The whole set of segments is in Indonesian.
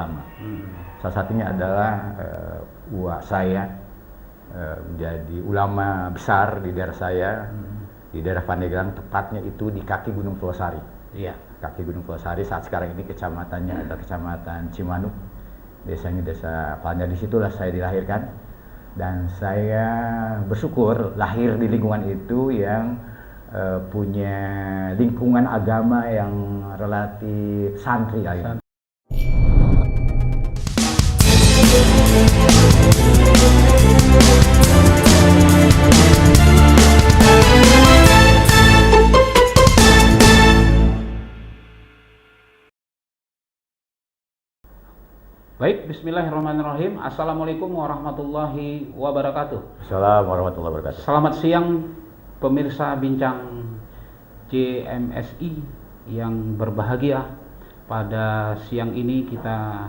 lama. Salah satunya adalah uak saya menjadi ulama besar di daerah saya, di daerah Pandeglang, tepatnya itu di kaki Gunung Pulau-Sari. Iya. Kaki Gunung Pulau-Sari, saat sekarang ini kecamatannya adalah Kecamatan Cimanuk, desanya Desa Palanya. Disitulah saya dilahirkan, dan saya bersyukur lahir di lingkungan itu yang punya lingkungan agama yang relatif santri lah ya. Baik, bismillahirrahmanirrahim. Assalamualaikum warahmatullahi wabarakatuh. Assalamualaikum warahmatullahi wabarakatuh. Selamat siang pemirsa Bincang JMSI yang berbahagia. Pada siang ini kita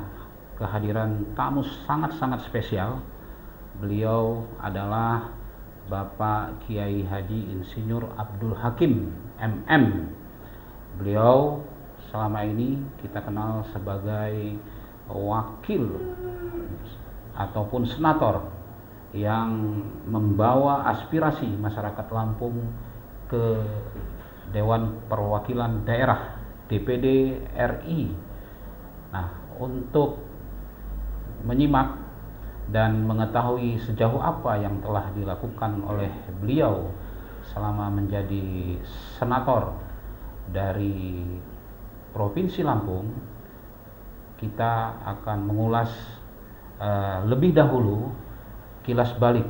kehadiran tamu sangat-sangat spesial. Beliau adalah Bapak Kiai Haji Insinyur Abdul Hakim MM. Beliau selama ini kita kenal sebagai wakil ataupun senator yang membawa aspirasi masyarakat Lampung ke Dewan Perwakilan Daerah DPD RI. Nah, untuk menyimak dan mengetahui sejauh apa yang telah dilakukan oleh beliau selama menjadi senator dari Provinsi Lampung, kita akan mengulas lebih dahulu kilas balik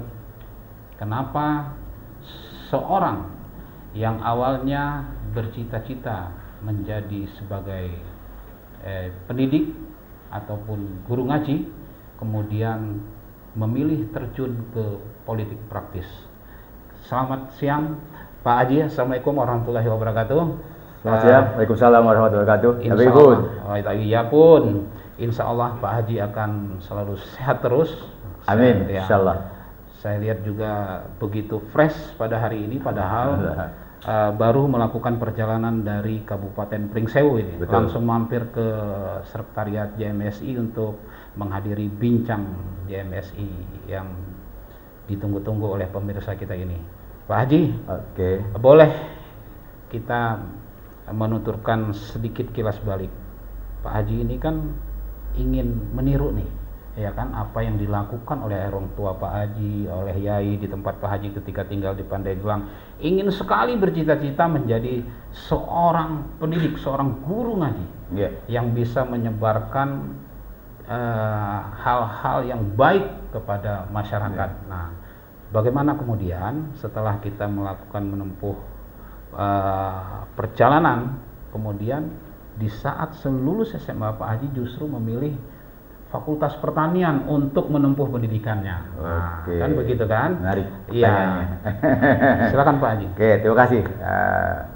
kenapa seorang yang awalnya bercita-cita menjadi sebagai pendidik ataupun guru ngaji, kemudian memilih terjun ke politik praktis. Selamat siang Pak Haji, Assalamualaikum warahmatullahi wabarakatuh. Selamat siang, Waalaikumsalam warahmatullahi wabarakatuh. Iya pun, insya Allah Pak Haji akan selalu sehat terus. Amin, insya Allah. Saya lihat juga begitu fresh pada hari ini, padahal baru melakukan perjalanan dari Kabupaten Pringsewu ini. Betul. Langsung mampir ke Sekretariat JMSI untuk menghadiri bincang JMSI yang ditunggu-tunggu oleh pemirsa kita ini. Pak Haji, boleh kita menuturkan sedikit kilas balik. Pak Haji ini kan ingin meniru nih, ya kan, apa yang dilakukan oleh orang tua Pak Haji, oleh Yai di tempat Pak Haji ketika tinggal di Pandeglang. Ingin sekali bercita-cita menjadi seorang pendidik, seorang guru ngaji, yang bisa menyebarkan hal-hal yang baik kepada masyarakat. Nah, bagaimana kemudian setelah kita melakukan menempuh perjalanan, kemudian di saat lulus SMA Pak Haji justru memilih Fakultas Pertanian untuk menempuh pendidikannya. Nah, kan begitu kan? Menarik. Iya. Silakan Pak Haji. Terima kasih.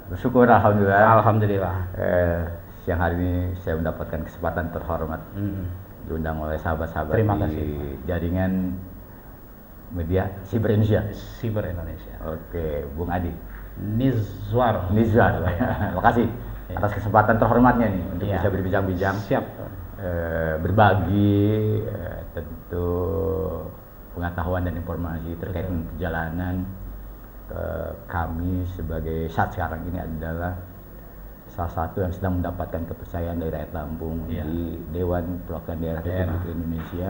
Bersyukur, alhamdulillah. Alhamdulillah. Siang hari ini saya mendapatkan kesempatan terhormat diundang oleh sahabat-sahabat di jaringan media Siber Indonesia. Siber Indonesia. Bung Adi. Nizwar. Terima kasih atas kesempatan terhormatnya nih untuk bisa berbincang-bincang. Siap. Berbagi tentu pengetahuan dan informasi terkait dengan perjalanan kami sebagai saat sekarang ini adalah salah satu yang sedang mendapatkan kepercayaan dari rakyat Lampung di Dewan Perwakilan Daerah Republik Indonesia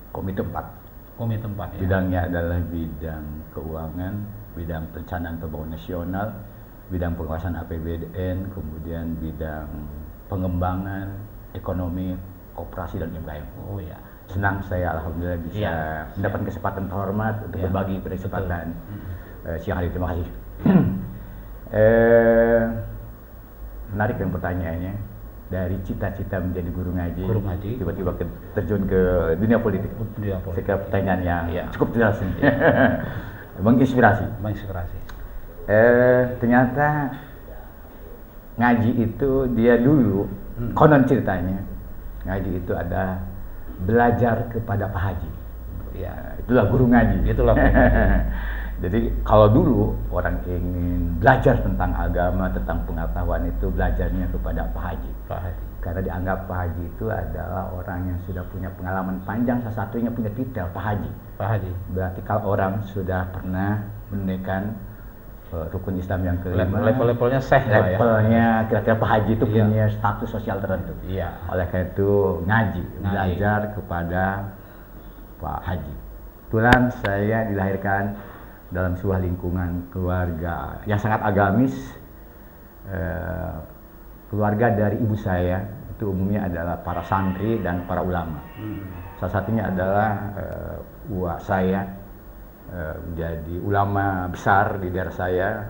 Komite 4. Bidangnya adalah bidang keuangan, bidang perencanaan pembangunan nasional, bidang pengawasan APBN, kemudian bidang pengembangan ekonomi, koperasi dan UMKM. Senang saya alhamdulillah bisa mendapat kesempatan terhormat untuk berbagi pada kesempatan siang hari. Terima kasih. Menarik kan pertanyaannya, dari cita-cita menjadi guru ngaji tiba-tiba terjun ke dunia politik. Saya kira pertanyaan yang cukup jelas ini. Menginspirasi. Ternyata ngaji itu dia dulu konon ceritanya ngaji itu ada belajar kepada Pak Haji. Itulah guru ngaji. Jadi kalau dulu orang ingin belajar tentang agama, tentang pengetahuan itu belajarnya kepada Pak Haji. karena dianggap Pak Haji itu adalah orang yang sudah punya pengalaman panjang, salah satunya punya titel Pak Haji. Pak Haji. Berarti kalau orang sudah pernah menunaikan rukun Islam yang kelima, levelnya syekh lah ya. Levelnya kira-kira Pak Haji itu punya status sosial tertentu. Iya. Oleh karena itu ngaji, belajar kepada Pak Haji. Kebetulan saya dilahirkan dalam sebuah lingkungan keluarga yang sangat agamis. Keluarga dari ibu saya itu umumnya adalah para santri dan para ulama. Salah satunya adalah uwa saya menjadi ulama besar di daerah saya,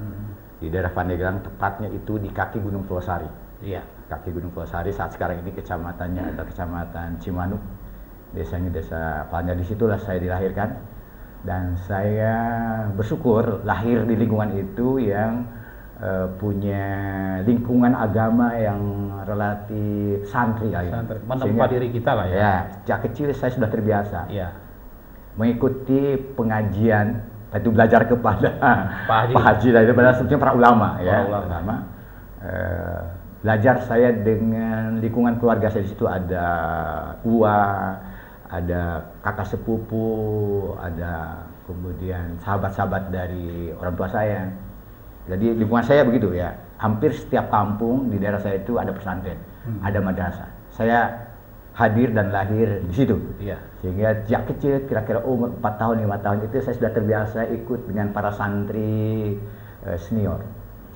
di daerah Pandeglang, tepatnya itu di kaki Gunung Purwosari. Iya. Kaki Gunung Purwosari, saat sekarang ini kecamatannya adalah kecamatan Cimanuk, desanya desa Palanya. Disitulah saya dilahirkan dan saya bersyukur lahir di lingkungan itu yang punya lingkungan agama yang relatif santri lah ya. Menempa diri kita lah ya. Ya, sejak kecil saya sudah terbiasa. Ya. Mengikuti pengajian, itu belajar kepada Pak Haji itu pada sebetulnya para ulama ya. Ulama. Belajar saya dengan lingkungan keluarga saya, di situ ada ada kakak sepupu, ada kemudian sahabat-sahabat dari orang tua saya. Jadi lingkungan saya begitu ya, hampir setiap kampung di daerah saya itu ada pesantren, ada madrasah. Saya hadir dan lahir di situ. Iya. Sehingga sejak kecil, kira-kira umur 4 tahun, 5 tahun itu saya sudah terbiasa ikut dengan para santri senior.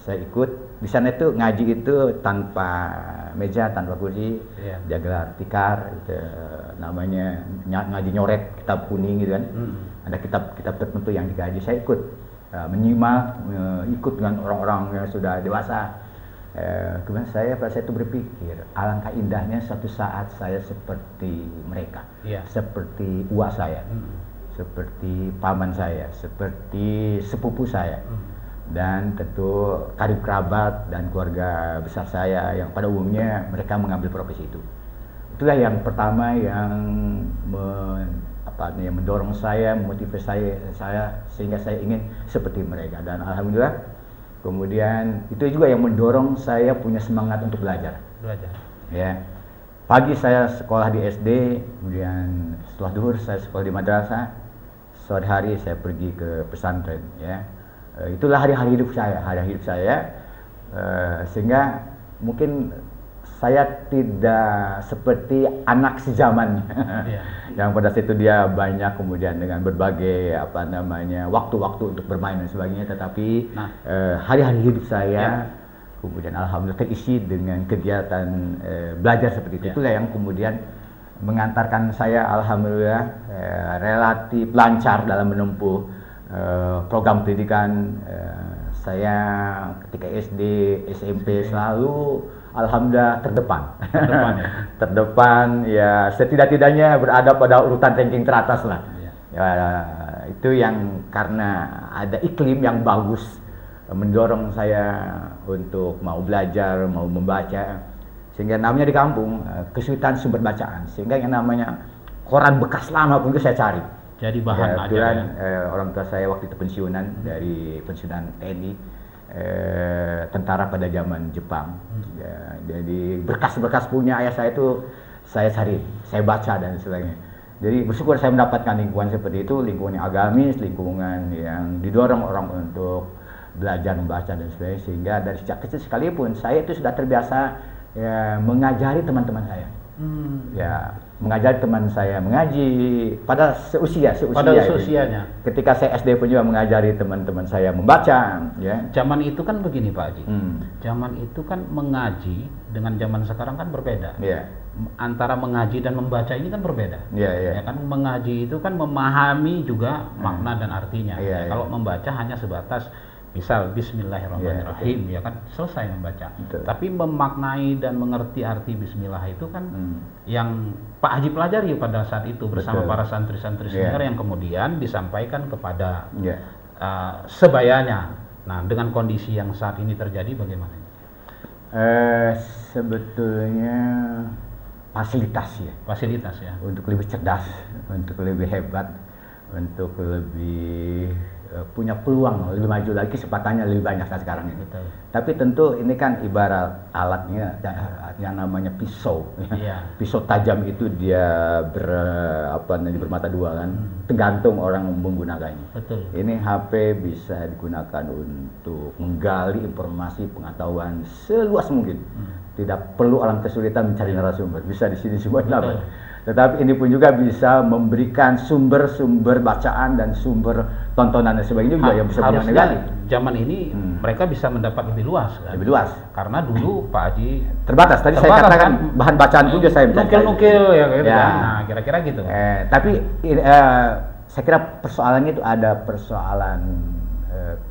Saya ikut, di sana itu ngaji itu tanpa meja, tanpa kursi, dia gelar tikar, itu, namanya ngaji nyoret, kitab kuning gitu kan. Ada kitab-kitab tertentu yang dikaji, saya ikut. Menyimak, ikut dengan orang-orang yang sudah dewasa. Kemudian saya pada saat itu berpikir, alangkah indahnya suatu saat saya seperti mereka, seperti uwa saya, seperti paman saya, seperti sepupu saya, dan tentu karib kerabat dan keluarga besar saya yang pada umumnya mereka mengambil profesi itu. Itulah yang pertama yang mendorong saya, memotivasi saya sehingga saya ingin seperti mereka, dan alhamdulillah kemudian itu juga yang mendorong saya punya semangat untuk belajar. Ya. Pagi saya sekolah di SD, kemudian setelah zuhur saya sekolah di madrasah, sore hari saya pergi ke pesantren ya. Itulah hari-hari hidup saya, sehingga mungkin saya tidak seperti anak sezamannya yang pada saat itu dia banyak kemudian dengan berbagai waktu-waktu untuk bermain dan sebagainya, tetapi hari-hari hidup saya kemudian alhamdulillah terisi dengan kegiatan belajar seperti itu. Itulah yang kemudian mengantarkan saya alhamdulillah relatif lancar dalam menempuh program pendidikan. Saya ketika SD, SMP selalu alhamdulillah terdepan ya, setidak-tidaknya berada pada urutan ranking teratas lah. Ya, itu yang karena ada iklim yang bagus mendorong saya untuk mau belajar, mau membaca, sehingga namanya di kampung kesulitan sumber bacaan, sehingga yang namanya koran bekas lama pun itu saya cari. Jadi bahan ajar orang tua saya waktu itu pensiunan dari pensiunan TNI, tentara pada zaman Jepang. Ya, jadi berkas-berkas punya ayah saya itu saya cari, saya baca dan sebagainya. Jadi bersyukur saya mendapatkan lingkungan seperti itu, lingkungan yang agamis, lingkungan yang didorong orang untuk belajar membaca dan sebagainya, sehingga dari sejak kecil sekalipun saya itu sudah terbiasa ya, mengajari teman-teman saya. Ya, mengajari teman saya mengaji pada usianya. Ketika saya SD pun juga mengajari teman-teman saya membaca. Ya. Zaman itu kan begini Pak Haji. Zaman itu kan mengaji dengan zaman sekarang kan berbeda. Antara mengaji dan membaca ini kan berbeda. Ya kan, mengaji itu kan memahami juga makna dan artinya. Kalau membaca hanya sebatas misal Bismillahirrahmanirrahim, ya kan selesai membaca. Tapi memaknai dan mengerti arti Bismillah itu kan yang Pak Haji pelajari pada saat itu bersama para santri-santri senior yang kemudian disampaikan kepada sebayanya. Nah, dengan kondisi yang saat ini terjadi bagaimana? Sebetulnya fasilitas ya. Untuk lebih cerdas, untuk lebih hebat, untuk lebih punya peluang lebih maju lagi, kesempatannya lebih banyak sekarang ini. Tapi tentu ini kan ibarat alatnya, yang namanya pisau. Iya. Pisau tajam itu dia bermata dua kan. Tergantung orang menggunakannya. Betul. Ini HP bisa digunakan untuk menggali informasi pengetahuan seluas mungkin. Tidak perlu alam kesulitan mencari narasumber. Bisa di sini semua dapat. Tetapi ini pun juga bisa memberikan sumber-sumber bacaan dan sumber tontonan dan sebagainya juga yang bisa harusnya zaman ini mereka bisa mendapat lebih luas kan? Lebih luas. Karena dulu Pak Haji terbatas. Tadi saya katakan kan? Bahan bacaan pun juga saya nukil-nukil ya gitu kan. Nah, kira-kira gitu. Tapi saya kira persoalannya itu ada persoalan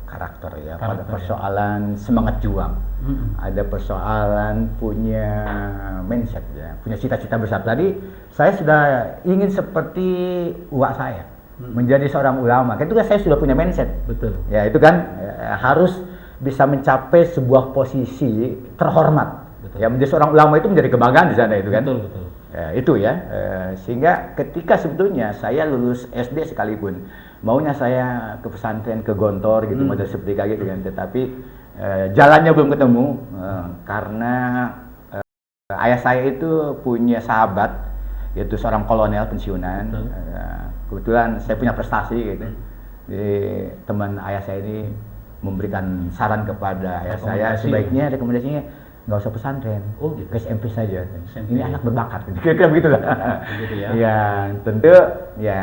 karakter ya, pada persoalan semangat juang. Ada persoalan punya mindset ya, punya cita-cita besar. Tadi saya sudah ingin seperti uak saya, menjadi seorang ulama. Kan itu kan saya sudah punya mindset. Betul. Ya itu kan harus bisa mencapai sebuah posisi terhormat. Betul. Ya menjadi seorang ulama itu menjadi kebanggaan di sana itu kan. Betul, betul. Itu ya, sehingga ketika sebetulnya saya lulus SD sekalipun, maunya saya ke pesantren, ke Gontor gitu, model seperti kayak gitu kan, tetapi jalannya belum ketemu karena ayah saya itu punya sahabat, yaitu seorang kolonel pensiunan. Kebetulan saya punya prestasi gitu, jadi teman ayah saya ini memberikan saran kepada ayah saya, sebaiknya rekomendasinya nggak usah pesantren, gitu. ke SMP saja. SMP. Ini anak berbakat, kira-kira begitu lah. Begitu ya. Ya tentu ya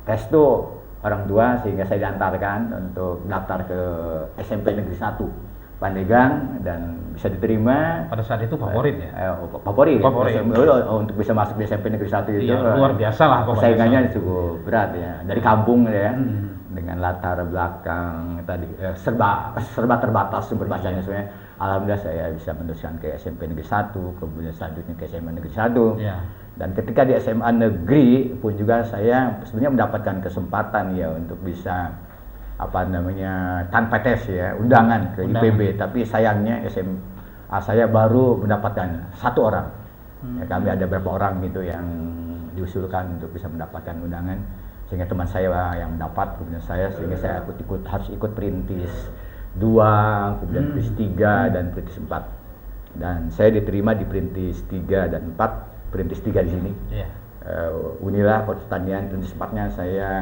restu orang tua sehingga saya diantarkan untuk daftar ke SMP Negeri 1 Pandeglang dan bisa diterima. Pada saat itu favorit ya? Favorit. Untuk bisa masuk di SMP Negeri 1 itu luar biasa lah persaingannya cukup berat ya, dari kampung ya. Dengan latar belakang tadi serba terbatas sumber bacanya sebenarnya. Alhamdulillah saya bisa meneruskan ke SMP Negeri 1, kemudian selanjutnya ke SMA Negeri 1. Ya. Dan ketika di SMA Negeri pun juga saya sebenarnya mendapatkan kesempatan ya untuk bisa tanpa tes ya, undangan ke IPB, tapi sayangnya SMA saya baru mendapatkan 1 orang. Ya, kami ada beberapa orang gitu yang diusulkan untuk bisa mendapatkan undangan, sehingga teman saya yang mendapat, kemudian saya, sehingga saya harus ikut perintis 2, kemudian perintis 3 dan perintis 4. Dan saya diterima di perintis 3 dan 4, perintis 3 di sini. Unila Pertanian, perintis 4-nya saya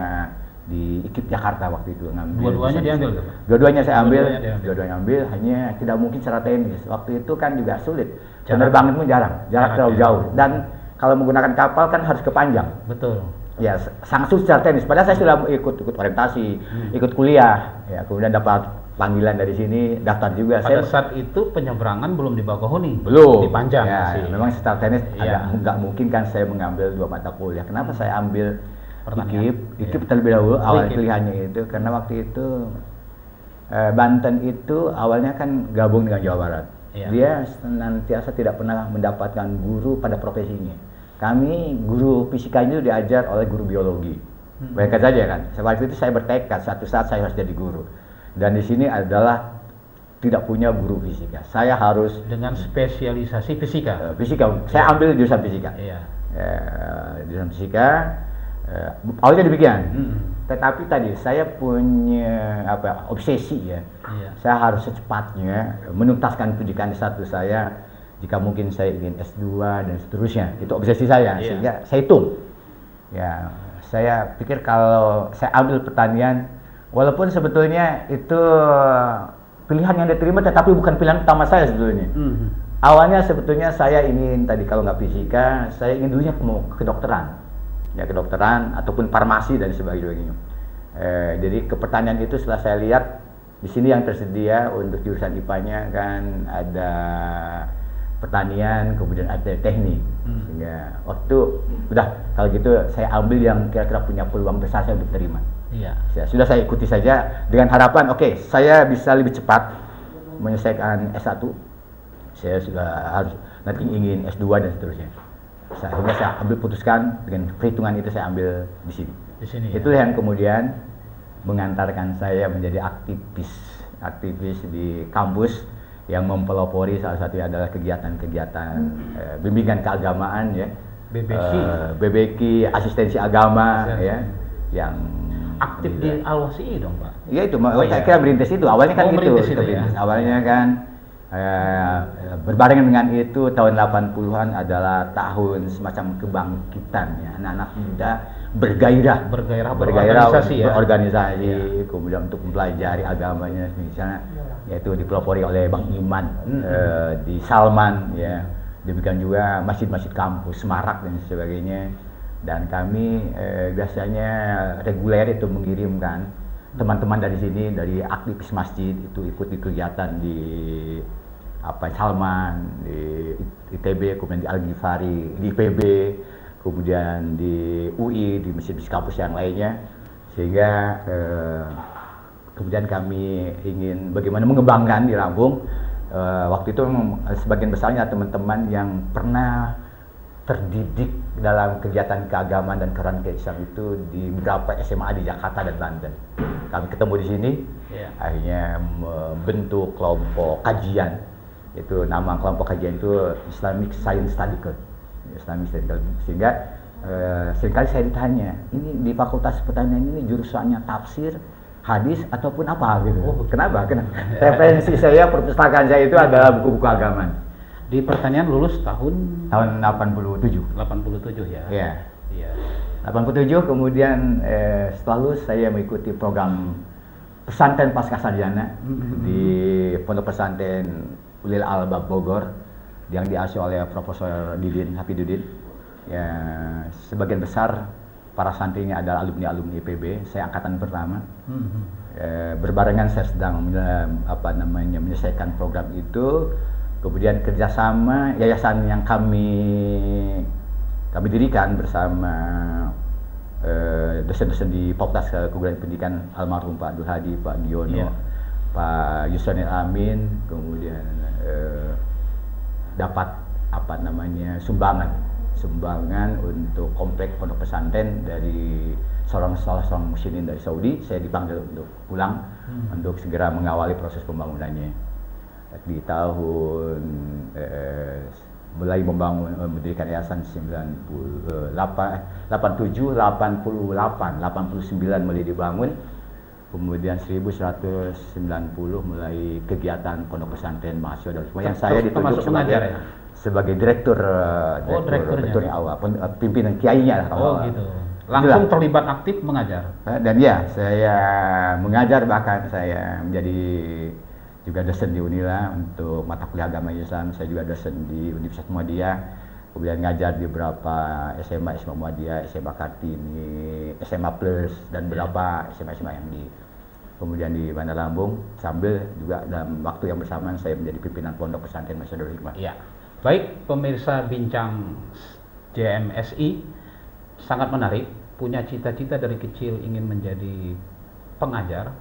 di IKIP Jakarta waktu itu ngambil. Dua-duanya diambil? Dua-duanya saya ambil, dua-duanya ambil, hanya tidak mungkin secara teknis. Waktu itu kan juga sulit. Penerbangan pun jarang terlalu jauh. Dan kalau menggunakan kapal kan harus kepanjang. Betul. Ya sangat sulit secara teknis. Padahal saya sudah ikut orientasi, ikut kuliah, ya kemudian dapat panggilan dari sini, daftar juga. Pada saat itu penyeberangan belum di Bakauheni, belum dipanjang. Ya, memang secara teknis agak nggak mungkin kan saya mengambil 2 mata kuliah. Kenapa saya ambil IKIP terlebih dahulu awal pilihannya itu karena waktu itu Banten itu awalnya kan gabung dengan Jawa Barat. Dia senantiasa tidak pernah mendapatkan guru pada profesinya. Kami guru fisikanya itu diajar oleh guru biologi. Bayangkan saja kan. Waktu itu saya bertekad suatu saat saya harus jadi guru. Dan di sini adalah tidak punya guru fisika. Saya harus dengan spesialisasi fisika. Fisika. Saya ambil jurusan fisika. Jurusan fisika. Awalnya demikian. Tetapi tadi saya punya obsesi ya. Saya harus secepatnya menuntaskan pendidikan S1 saya. Jika mungkin saya ingin S2 dan seterusnya, itu obsesi saya, sehingga saya hitung. Ya, saya pikir kalau saya ambil pertanian, walaupun sebetulnya itu pilihan yang diterima, tetapi bukan pilihan utama saya sebetulnya. Awalnya sebetulnya saya ingin tadi kalau nggak fisika, saya ingin dulunya mau kedokteran, ya kedokteran ataupun farmasi dan sebagainya. Jadi ke pertanian itu setelah saya lihat di sini yang tersedia untuk jurusan IPA-nya kan ada pertanian, kemudian ada teknik. Sehingga waktu udah kalau gitu saya ambil yang kira-kira punya peluang besar saya untuk terima. Sudah saya ikuti saja dengan harapan saya bisa lebih cepat menyelesaikan S1. Saya sudah harus nanti ingin S2 dan seterusnya. Sehingga saya putuskan dengan perhitungan itu saya ambil di sini. Itu yang kemudian mengantarkan saya menjadi aktivis di kampus yang mempelopori salah satunya adalah kegiatan-kegiatan bimbingan keagamaan ya, BBQ, asistensi agama ya, yang aktif di Al-Wasi'i dong Pak? Iya itu, saya kira merintis itu awalnya kan gitu, awalnya kan Berbarengan dengan itu tahun 80-an adalah tahun semacam kebangkitan ya, anak-anak muda bergairah berorganisasi ya. Kemudian untuk mempelajari agamanya misalnya yaitu dipelopori oleh Bang Iman di Salman ya, demikian juga masjid-masjid kampus Semarak dan sebagainya, dan kami biasanya reguler itu mengirimkan teman-teman dari sini, dari aktivis masjid itu ikut di kegiatan di Salman, di ITB, kemudian di Al-Ghifari, di IPB, kemudian di UI, di masjid-masjid kampus yang lainnya, sehingga kemudian kami ingin bagaimana mengembangkan di Lampung. Waktu itu sebagian besarnya teman-teman yang pernah terdidik dalam kegiatan keagamaan dan keagamaan Islam itu di beberapa SMA di Jakarta dan London. Kami ketemu di sini, akhirnya membentuk kelompok kajian. Itu nama kelompok kajian itu Islamic Science Study Club. Sehingga seringkali saya ditanya, ini di Fakultas Pertanian ini jurusannya tafsir, hadis ataupun apa gitu. Kenapa? Referensi saya, perpustakaan saya itu adalah buku-buku agama. Di pertanian lulus tahun 87. 87 ya. Iya. 87 kemudian setelah lulus saya mengikuti program pesantren Pascasarjana di Pondok Pesantren Ulil Albab Bogor yang diasuh oleh Profesor Didin Hafidudin. Ya, sebagian besar para santrinya adalah alumni IPB. Saya angkatan pertama. Berbarengan saya sedang menyelesaikan program itu. Kemudian kerjasama yayasan yang kami dirikan bersama dosen-dosen di Fakultas Keguruan Pendidikan almarhum Pak Abdul Hadi, Pak Diono, Pak Yusranil Amin, kemudian dapat sumbangan untuk komplek pondok pesantren dari salah seorang muslimin dari Saudi. Saya dipanggil untuk pulang untuk segera mengawali proses pembangunannya. Di tahun mulai mendirikan yayasan 87, 88, 89 mulai dibangun, kemudian 1190 mulai kegiatan pondok pesantren mahasiswa dan semua yang saya ditunjuk sebagai direktur yang awal, pimpinan kiainya lah. Gitu. Langsung terlibat aktif mengajar. Dan ya, saya mengajar, bahkan saya menjadi juga dosen di Unila untuk mata kuliah agama Islam. Saya juga dosen di Universitas Muhammadiyah, kemudian ngajar di beberapa SMA Muhammadiyah, SMA Kartini, SMA Plus, dan beberapa SMA yang kemudian di Bandar Lampung, sambil juga dalam waktu yang bersamaan saya menjadi pimpinan Pondok Pesantren Darul Hikmah. Iya. Baik pemirsa Bincang JMSI, sangat menarik. Punya cita-cita dari kecil ingin menjadi pengajar,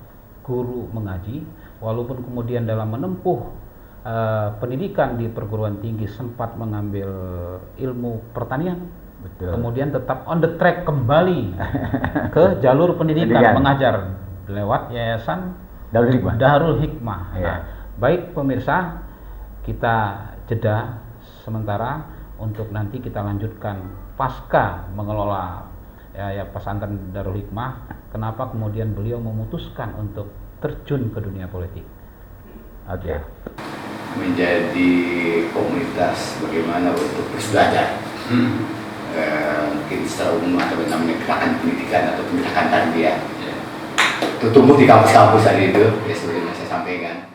guru mengaji, walaupun kemudian dalam menempuh pendidikan di perguruan tinggi sempat mengambil ilmu pertanian. Betul. Kemudian tetap on the track kembali ke jalur pendidikan mengajar lewat yayasan Darul Hikmah. Nah, baik pemirsa, kita jeda sementara untuk nanti kita lanjutkan pasca mengelola pesantren Darul Hikmah. Kenapa kemudian beliau memutuskan untuk terjun ke dunia politik? Oke. Menjadi komunitas bagaimana untuk terus belajar. Mungkin secara umum atau namanya gerakan pendidikan atau pendidikan tarbiyah. Itu tumbuh di kampus-kampus tadi itu, ya seperti yang saya sampaikan.